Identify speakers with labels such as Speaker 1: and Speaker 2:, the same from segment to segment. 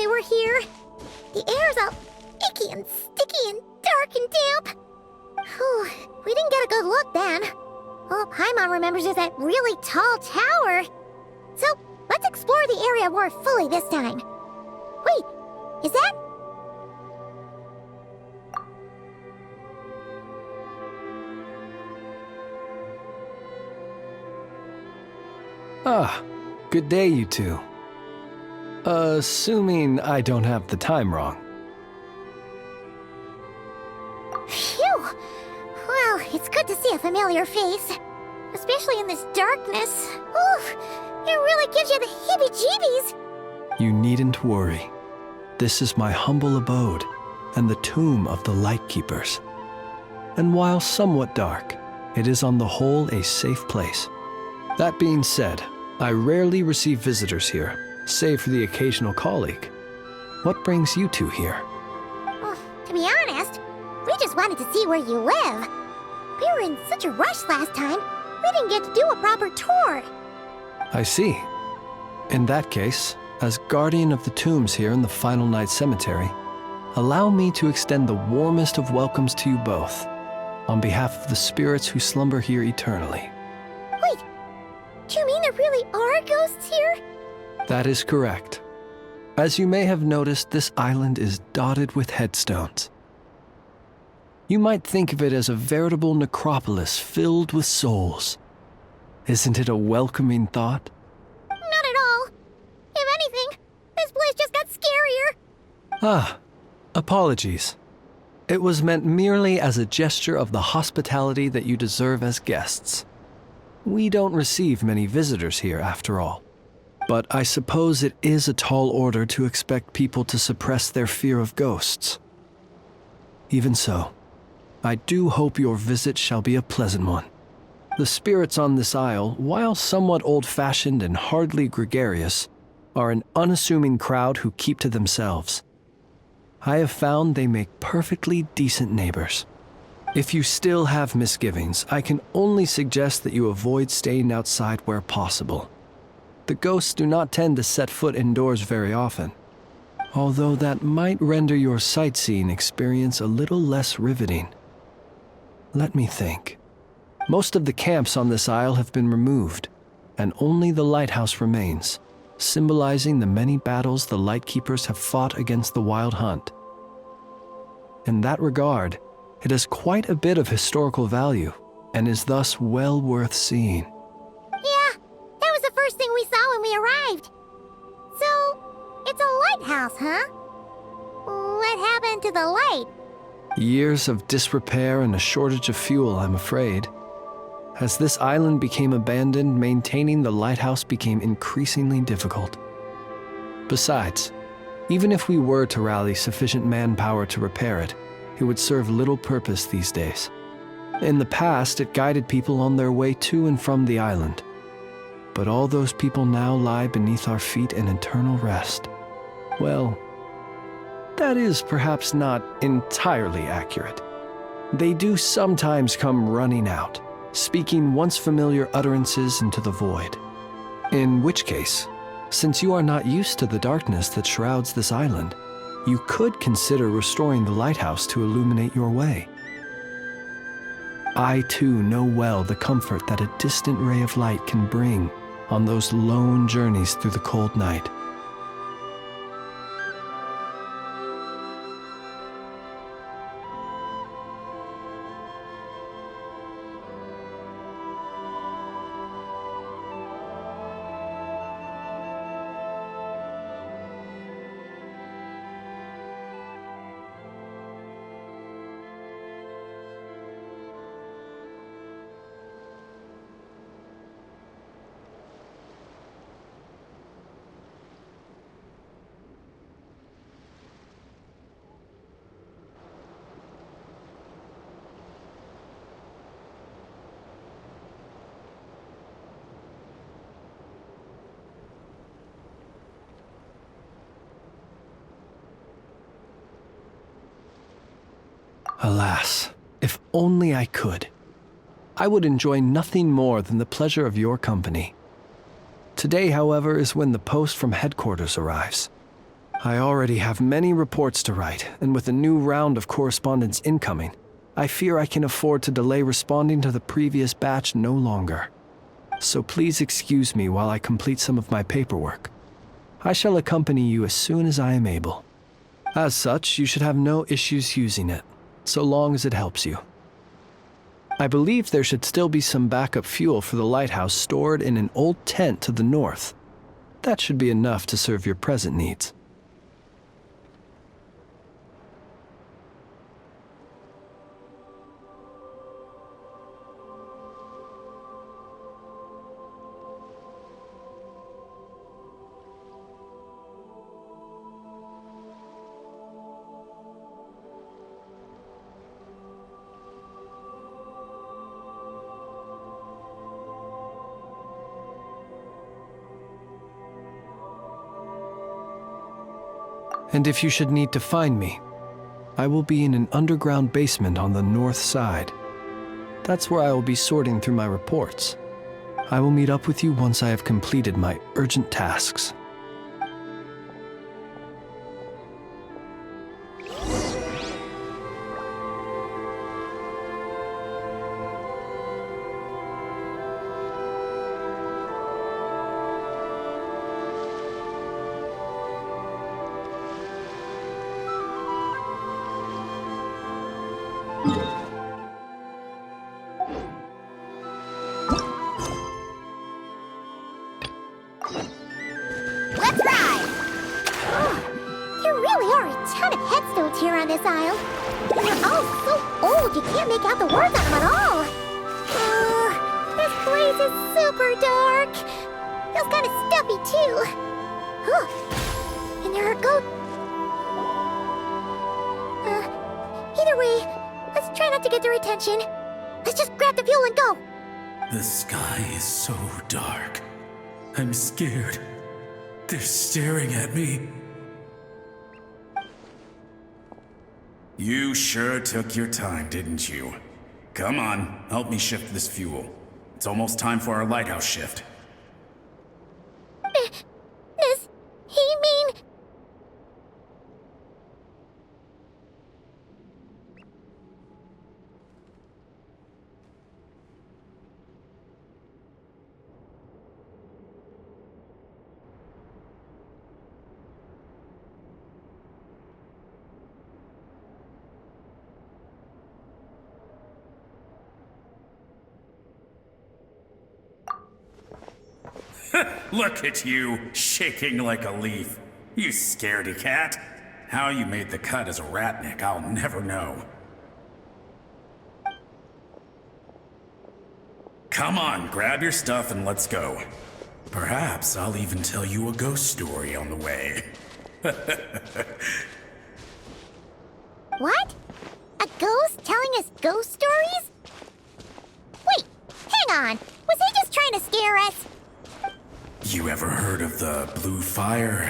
Speaker 1: we were here. The air's all icky and sticky and dark and damp. Whew, we didn't get a good look then. All Paimon remembers is that really tall tower. So, let's explore the area more fully this time. Wait, is that...
Speaker 2: Ah, good day, you two. Assuming I don't have the time wrong.
Speaker 1: Phew! Well, it's good to see a familiar face. Especially in this darkness. Oof! It really gives you the heebie-jeebies!
Speaker 2: You needn't worry. This is my humble abode, and the tomb of the Lightkeepers. And while somewhat dark, it is on the whole a safe place. That being said, I rarely receive visitors here, save for the occasional colleague. What brings you two here?
Speaker 1: Well, to be honest, we just wanted to see where you live. We were in such a rush last time, we didn't get to do a proper tour.
Speaker 2: I see. In that case, as guardian of the tombs here in the Final Night Cemetery, allow me to extend the warmest of welcomes to you both, on behalf of the spirits who slumber here eternally.
Speaker 1: Wait, do you mean there really are ghosts here?
Speaker 2: That is correct. As you may have noticed, this island is dotted with headstones. You might think of it as a veritable necropolis filled with souls. Isn't it a welcoming thought?
Speaker 1: Not at all. If anything, this place just got scarier.
Speaker 2: Ah, apologies. It was meant merely as a gesture of the hospitality that you deserve as guests. We don't receive many visitors here, after all. But I suppose it is a tall order to expect people to suppress their fear of ghosts. Even so, I do hope your visit shall be a pleasant one. The spirits on this isle, while somewhat old-fashioned and hardly gregarious, are an unassuming crowd who keep to themselves. I have found they make perfectly decent neighbors. If you still have misgivings, I can only suggest that you avoid staying outside where possible. The ghosts do not tend to set foot indoors very often, although that might render your sightseeing experience a little less riveting. Let me think. Most of the camps on this isle have been removed, and only the lighthouse remains, symbolizing the many battles the Lightkeepers have fought against the Wild Hunt. In that regard, it has quite a bit of historical value, and is thus well worth seeing.
Speaker 1: Yeah, that was the first thing we saw when we arrived. So, it's a lighthouse, huh? What happened to the light?
Speaker 2: Years of disrepair and a shortage of fuel, I'm afraid. As this island became abandoned, maintaining the lighthouse became increasingly difficult. Besides, even if we were to rally sufficient manpower to repair it, it would serve little purpose these days. In the past, it guided people on their way to and from the island. But all those people now lie beneath our feet in eternal rest. Well, that is perhaps not entirely accurate. They do sometimes come running out, speaking once familiar utterances into the void. In which case, since you are not used to the darkness that shrouds this island, you could consider restoring the lighthouse to illuminate your way. I too know well the comfort that a distant ray of light can bring on those lone journeys through the cold night. Alas, if only I could. I would enjoy nothing more than the pleasure of your company. Today, however, is when the post from headquarters arrives. I already have many reports to write, and with a new round of correspondence incoming, I fear I can afford to delay responding to the previous batch no longer. So please excuse me while I complete some of my paperwork. I shall accompany you as soon as I am able. As such, you should have no issues using it, so long as it helps you. I believe there should still be some backup fuel for the lighthouse stored in an old tent to the north. That should be enough to serve your present needs. And if you should need to find me, I will be in an underground basement on the north side. That's where I will be sorting through my reports. I will meet up with you once I have completed my urgent tasks.
Speaker 1: Let's ride! There really are a ton of headstones here on this isle. And they're all so old you can't make out the words on them at all. This place is super dark. Feels kind of stuffy too. And there are ghosts. Either way, let's try not to get their attention. Let's just grab the fuel and go.
Speaker 3: The sky is so dark. I'm scared. They're staring at me. You sure took your time, didn't you? Come on, help me shift this fuel. It's almost time for our lighthouse shift.
Speaker 1: Does he mean...
Speaker 3: Look at you, shaking like a leaf. You scaredy cat. How you made the cut as a ratnik, I'll never know. Come on, grab your stuff and let's go. Perhaps I'll even tell you a ghost story on the way.
Speaker 1: What? A ghost telling us ghost stories? Wait, hang on. Was he just trying to scare us?
Speaker 3: You ever heard of the blue fire?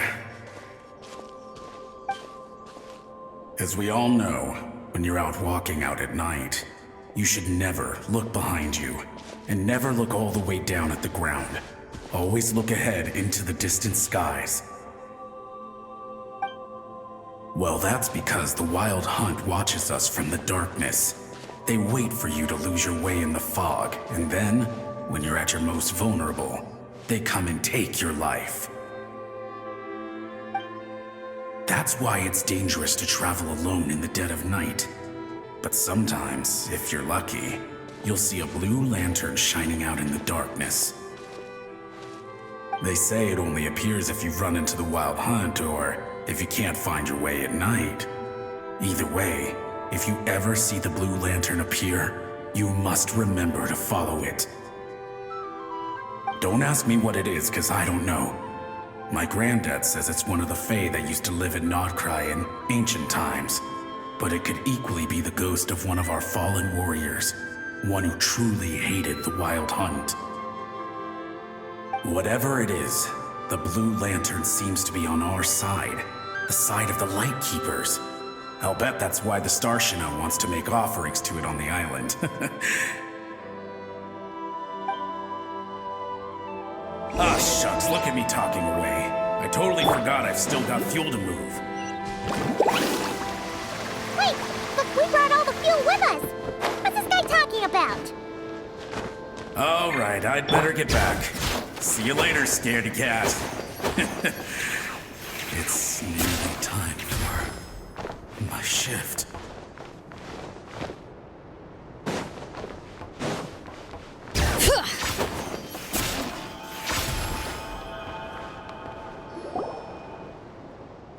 Speaker 3: As we all know, when you're out walking out at night, you should never look behind you, and never look all the way down at the ground. Always look ahead into the distant skies. Well, that's because the Wild Hunt watches us from the darkness. They wait for you to lose your way in the fog, and then, when you're at your most vulnerable, they come and take your life. That's why it's dangerous to travel alone in the dead of night. But sometimes, if you're lucky, you'll see a blue lantern shining out in the darkness. They say it only appears if you've run into the Wild Hunt or if you can't find your way at night. Either way, if you ever see the blue lantern appear, you must remember to follow it. Don't ask me what it is, cause I don't know. My granddad says it's one of the Fae that used to live in Nodcry in ancient times. But it could equally be the ghost of one of our fallen warriors. One who truly hated the Wild Hunt. Whatever it is, the blue lantern seems to be on our side. The side of the Light Keepers. I'll bet that's why the Starshina wants to make offerings to it on the island. Ah, shucks, look at me talking away. I totally forgot I've still got fuel to move.
Speaker 1: Wait, but we brought all the fuel with us. What's this guy talking about?
Speaker 3: All right, I'd better get back. See you later, scaredy cat. It's nearly time for my shift.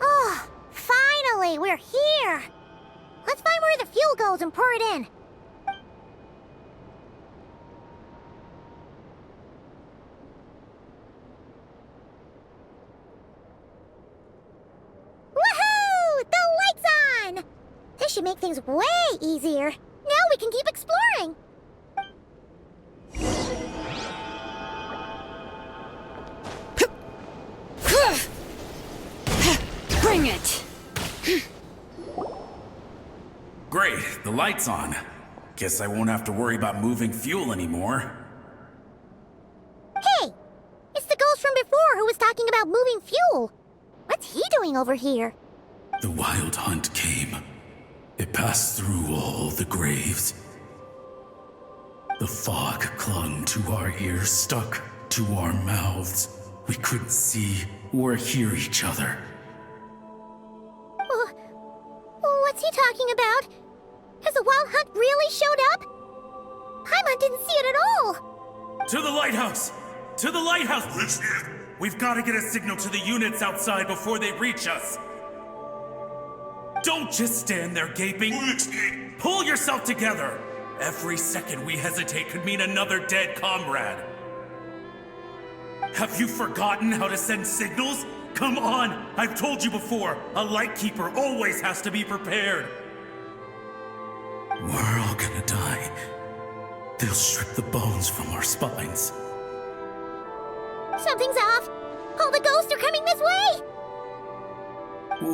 Speaker 1: Oh, finally, we're here. Let's find where the fuel goes and pour it in. Woohoo! The light's on! This should make things way easier. Now we can keep exploring.
Speaker 4: Bring it!
Speaker 3: Great, the light's on. Guess I won't have to worry about moving fuel anymore.
Speaker 1: Hey! It's the ghost from before who was talking about moving fuel. What's he doing over here?
Speaker 3: The wild hunt came. It passed through all the graves. The fog clung to our ears, stuck to our mouths. We couldn't see or hear each other.
Speaker 1: What's he talking about? Has the wild hunt really showed up? Paimon didn't see it at all.
Speaker 3: To the lighthouse! To the lighthouse! We've got to get a signal to the units outside before they reach us. Don't just stand there gaping. Pull yourself together. Every second we hesitate could mean another dead comrade. Have you forgotten how to send signals? Come on! I've told you before, a lightkeeper always has to be prepared. We're all gonna die. They'll strip the bones from our spines.
Speaker 1: Something's off. All the ghosts are coming this way.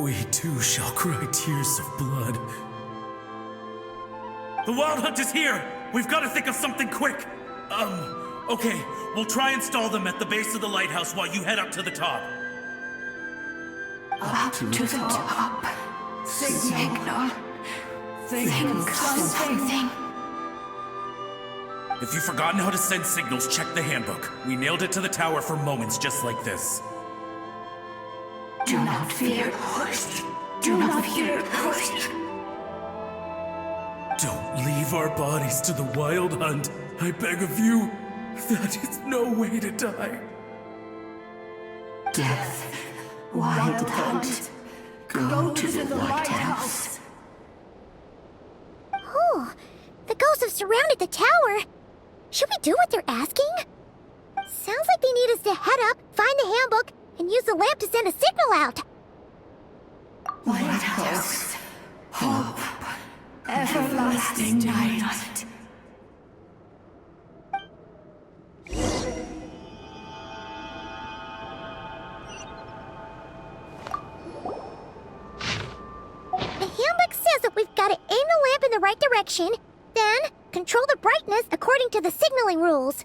Speaker 3: We too shall cry tears of blood. The wild hunt is here! We've got to think of something quick! Okay, we'll try and stall them at the base of the lighthouse while you head up to the top.
Speaker 4: Up to the top. Signal. Think something.
Speaker 3: If you've forgotten how to send signals, check the handbook. We nailed it to the tower for moments just like this.
Speaker 4: Do not fear. Do not fear.
Speaker 3: Don't leave our bodies to the wild hunt. I beg of you. That is no way to die.
Speaker 4: Death. Wild hunt. Go to the lighthouse.
Speaker 1: Oh, the ghosts have surrounded the tower. Should we do what they're asking? Sounds like they need us to head up, find the handbook, and use the lamp to send a signal out.
Speaker 4: Lighthouse. Hope. Everlasting night.
Speaker 1: The handbook says that we've got to aim the lamp in the right direction, then control the brightness according to the signaling rules.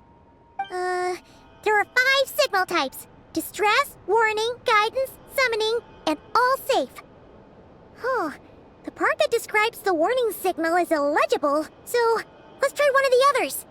Speaker 1: There are 5 signal types: distress, warning, guidance, summoning, and all safe. The part that describes the warning signal is illegible, so let's try one of the others.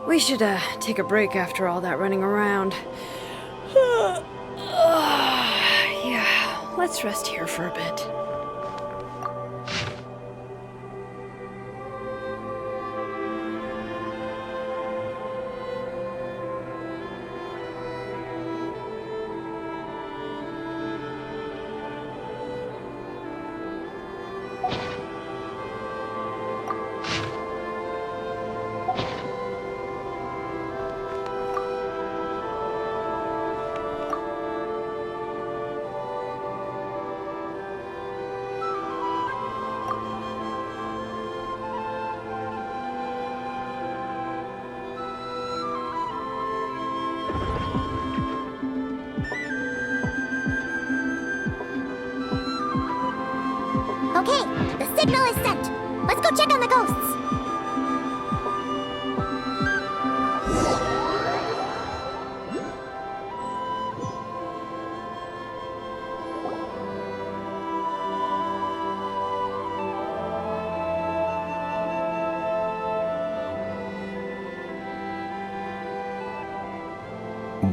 Speaker 5: We should, take a break after all that running around. Yeah, let's rest here for a bit.
Speaker 1: signal is sent. Let's go check on the ghosts.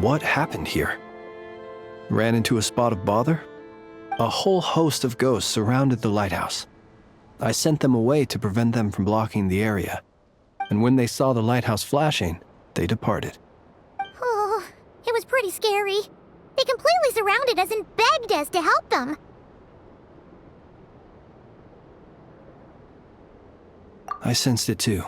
Speaker 2: What happened here? Ran into a spot of bother? A whole host of ghosts surrounded the lighthouse. I sent them away to prevent them from blocking the area, and when they saw the lighthouse flashing, they departed.
Speaker 1: Oh, it was pretty scary. They completely surrounded us and begged us to help them.
Speaker 2: I sensed it too.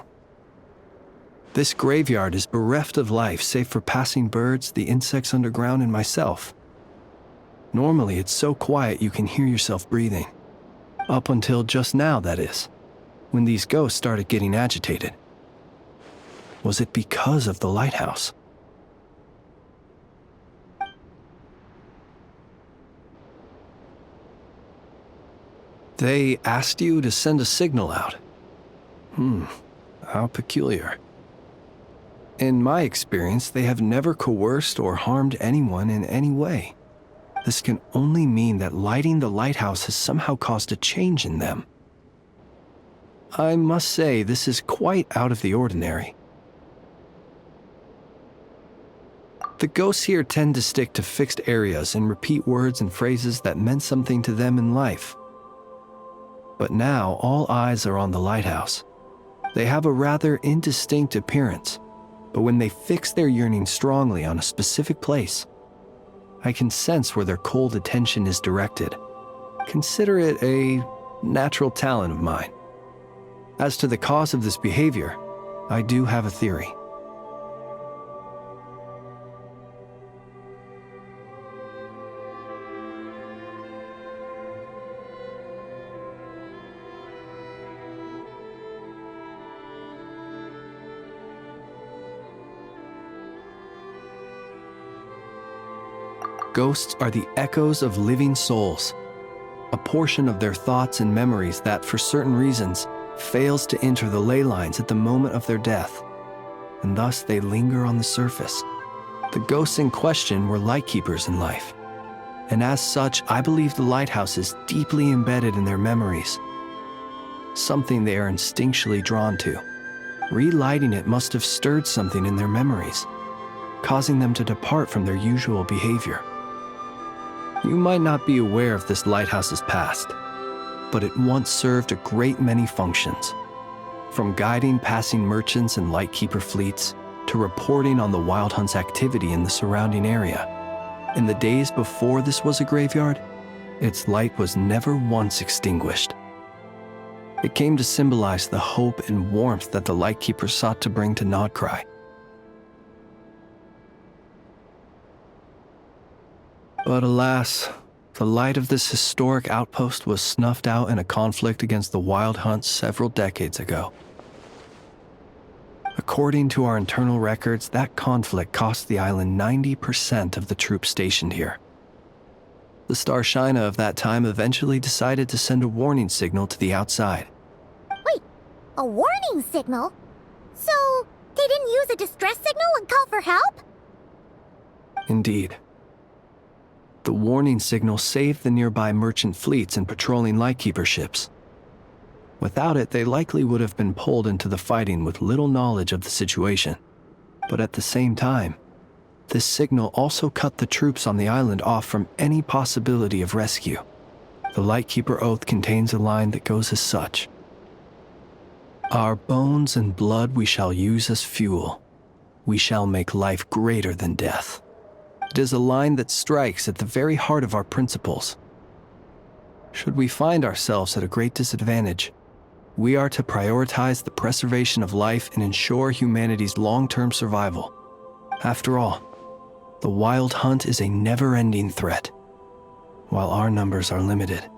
Speaker 2: This graveyard is bereft of life save for passing birds, the insects underground, and myself. Normally, it's so quiet you can hear yourself breathing. Up until just now, that is, when these ghosts started getting agitated. Was it because of the lighthouse? They asked you to send a signal out. How peculiar. In my experience, they have never coerced or harmed anyone in any way. This can only mean that lighting the lighthouse has somehow caused a change in them. I must say, this is quite out of the ordinary. The ghosts here tend to stick to fixed areas and repeat words and phrases that meant something to them in life. But now, all eyes are on the lighthouse. They have a rather indistinct appearance, but when they fix their yearning strongly on a specific place, I can sense where their cold attention is directed. Consider it a natural talent of mine. As to the cause of this behavior, I do have a theory. Ghosts are the echoes of living souls, a portion of their thoughts and memories that, for certain reasons, fails to enter the ley lines at the moment of their death, and thus they linger on the surface. The ghosts in question were lightkeepers in life, and as such, I believe the lighthouse is deeply embedded in their memories, something they are instinctually drawn to. Relighting it must have stirred something in their memories, causing them to depart from their usual behavior. You might not be aware of this lighthouse's past, but it once served a great many functions, from guiding passing merchants and lightkeeper fleets to reporting on the Wild Hunt's activity in the surrounding area. In the days before this was a graveyard, its light was never once extinguished. It came to symbolize the hope and warmth that the lightkeeper sought to bring to Nodcry. But alas, the light of this historic outpost was snuffed out in a conflict against the Wild Hunt several decades ago. According to our internal records, that conflict cost the island 90% of the troops stationed here. The Starshina of that time eventually decided to send a warning signal to the outside.
Speaker 1: Wait, a warning signal? So, they didn't use a distress signal and call for help?
Speaker 2: Indeed. The warning signal saved the nearby merchant fleets and patrolling lightkeeper ships. Without it, they likely would have been pulled into the fighting with little knowledge of the situation. But at the same time, this signal also cut the troops on the island off from any possibility of rescue. The Lightkeeper Oath contains a line that goes as such: "Our bones and blood we shall use as fuel. We shall make life greater than death." It is a line that strikes at the very heart of our principles. Should we find ourselves at a great disadvantage, we are to prioritize the preservation of life and ensure humanity's long-term survival. After all, the Wild Hunt is a never-ending threat, while our numbers are limited.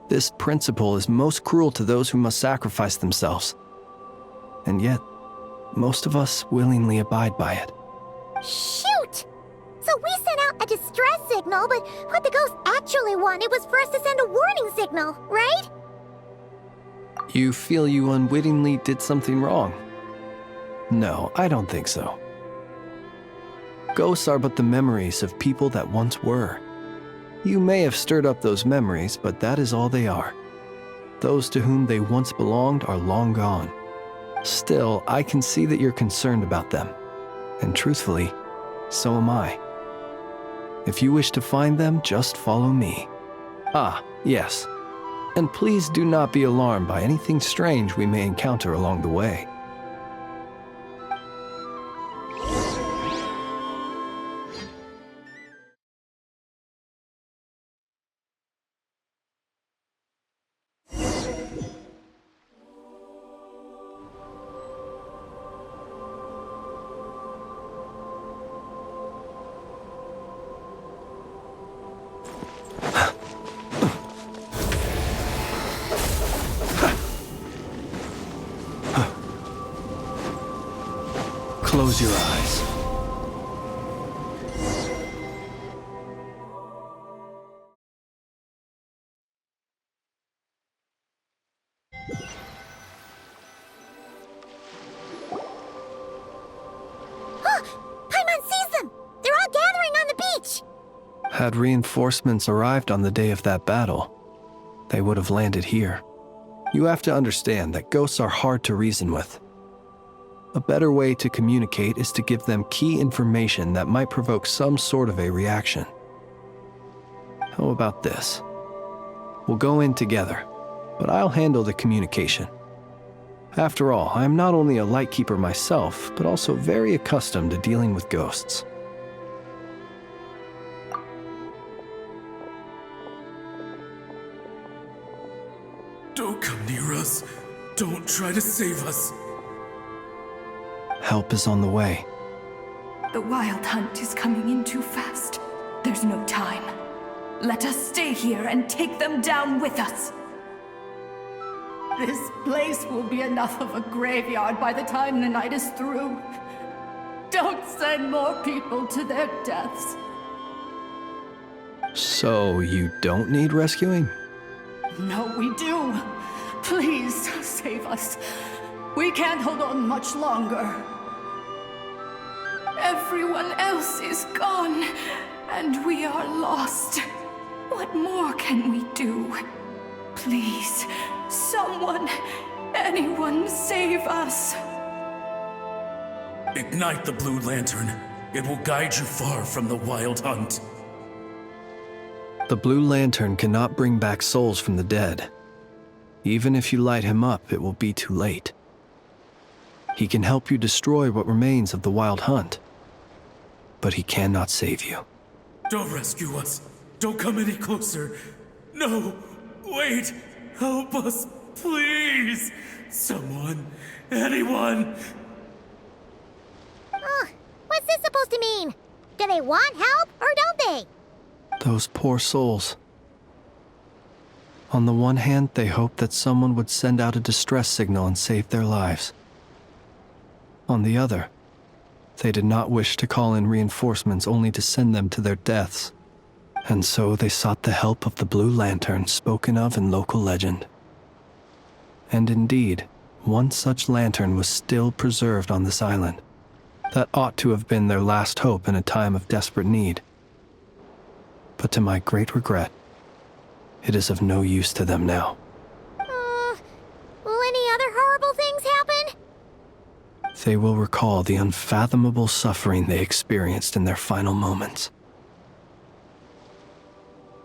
Speaker 2: This principle is most cruel to those who must sacrifice themselves, and yet, most of us willingly abide by it.
Speaker 1: Shoot! So we sent out a distress signal, but what the ghost actually wanted was for us to send a warning signal, right?
Speaker 2: You feel you unwittingly did something wrong? No, I don't think so. Ghosts are but the memories of people that once were. You may have stirred up those memories, but that is all they are. Those to whom they once belonged are long gone. Still, I can see that you're concerned about them. And truthfully, so am I. If you wish to find them, just follow me. Ah, yes. And please do not be alarmed by anything strange we may encounter along the way. Close your eyes.
Speaker 1: Paimon sees them! They're all gathering on the beach!
Speaker 2: Had reinforcements arrived on the day of that battle, they would have landed here. You have to understand that ghosts are hard to reason with. A better way to communicate is to give them key information that might provoke some sort of a reaction. How about this? We'll go in together, but I'll handle the communication. After all, I am not only a lightkeeper myself, but also very accustomed to dealing with ghosts.
Speaker 3: Don't come near us. Don't try to save us.
Speaker 2: Help is on the way.
Speaker 4: The wild hunt is coming in too fast. There's no time. Let us stay here and take them down with us.
Speaker 6: This place will be enough of a graveyard by the time the night is through. Don't send more people to their deaths.
Speaker 2: So you don't need rescuing?
Speaker 6: No, we do. Please, save us. We can't hold on much longer.
Speaker 4: Everyone else is gone, and we are lost. What more can we do? Please, someone, anyone, save us.
Speaker 3: Ignite the blue lantern. It will guide you far from the wild hunt.
Speaker 2: The blue lantern cannot bring back souls from the dead. Even if you light him up, it will be too late. He can help you destroy what remains of the wild hunt, but he cannot save you.
Speaker 3: Don't rescue us. Don't come any closer. No, wait. Help us, please. Someone, anyone.
Speaker 1: What's this supposed to mean? Do they want help, or don't they?
Speaker 2: Those poor souls. On the one hand, they hoped that someone would send out a distress signal and save their lives. On the other, they did not wish to call in reinforcements only to send them to their deaths. And so they sought the help of the Blue Lantern spoken of in local legend. And indeed, one such lantern was still preserved on this island. That ought to have been their last hope in a time of desperate need. But to my great regret, it is of no use to them now.
Speaker 1: Will any other horrible things happen?
Speaker 2: They will recall the unfathomable suffering they experienced in their final moments.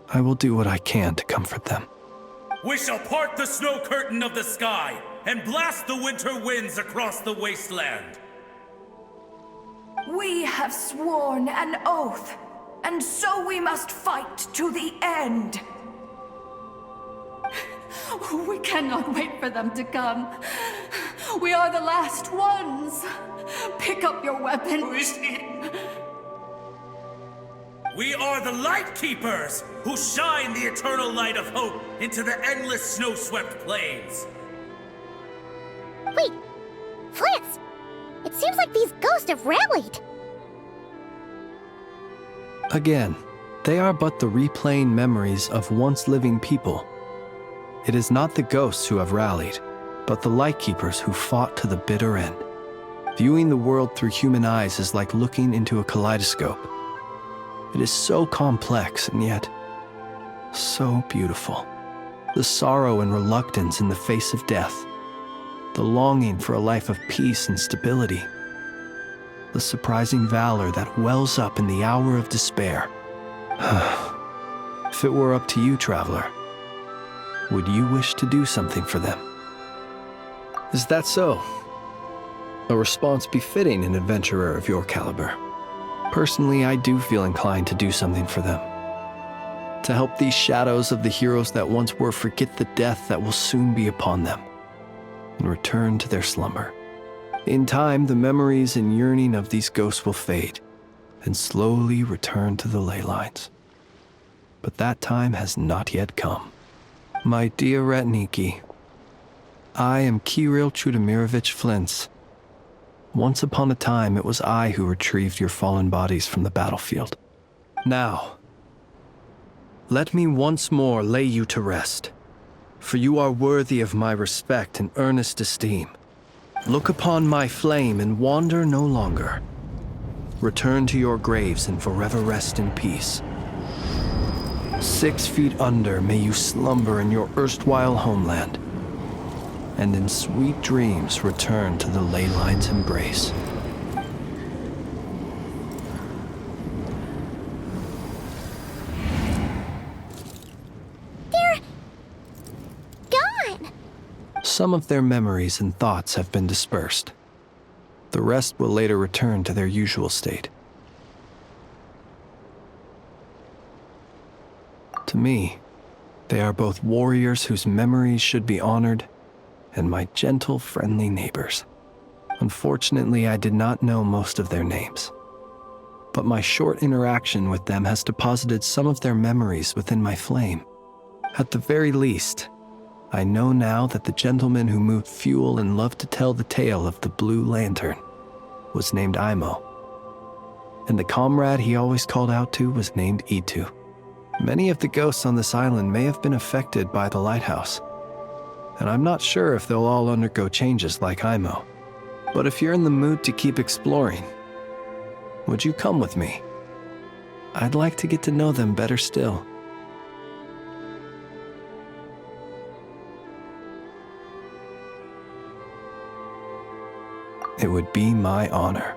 Speaker 2: I will do what I can to comfort them.
Speaker 3: We shall part the snow curtain of the sky and blast the winter winds across the wasteland.
Speaker 4: We have sworn an oath, and so we must fight to the end.
Speaker 6: We cannot wait for them to come. We are the last ones. Pick up your weapons.
Speaker 3: We are the Light Keepers, who shine the eternal light of hope into the endless snow-swept plains.
Speaker 1: Wait, Fritz! It seems like these ghosts have rallied.
Speaker 2: Again, they are but the replaying memories of once living people. It is not the ghosts who have rallied, but the Lightkeepers who fought to the bitter end. Viewing the world through human eyes is like looking into a kaleidoscope. It is so complex and yet so beautiful. The sorrow and reluctance in the face of death, the longing for a life of peace and stability, the surprising valor that wells up in the hour of despair. If it were up to you, traveler, would you wish to do something for them? Is that so? A response befitting an adventurer of your caliber. Personally, I do feel inclined to do something for them. To help these shadows of the heroes that once were forget the death that will soon be upon them and return to their slumber. In time, the memories and yearning of these ghosts will fade and slowly return to the ley lines. But that time has not yet come. My dear Retniki, I am Kirill Chudamirovich Flintz. Once upon a time, it was I who retrieved your fallen bodies from the battlefield. Now, let me once more lay you to rest, for you are worthy of my respect and earnest esteem. Look upon my flame and wander no longer. Return to your graves and forever rest in peace. 6 feet under may you slumber in your erstwhile homeland, and in sweet dreams return to the ley line's embrace.
Speaker 1: They're gone.
Speaker 2: Some of their memories and thoughts have been dispersed. The rest will later return to their usual state. To me, they are both warriors whose memories should be honored and my gentle, friendly neighbors. Unfortunately, I did not know most of their names, but my short interaction with them has deposited some of their memories within my flame. At the very least, I know now that the gentleman who moved fuel and loved to tell the tale of the Blue Lantern was named Imo, and the comrade he always called out to was named Itu. Many of the ghosts on this island may have been affected by the Lighthouse, and I'm not sure if they'll all undergo changes like Imo. But if you're in the mood to keep exploring, would you come with me? I'd like to get to know them better still. It would be my honor.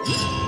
Speaker 3: Yeah.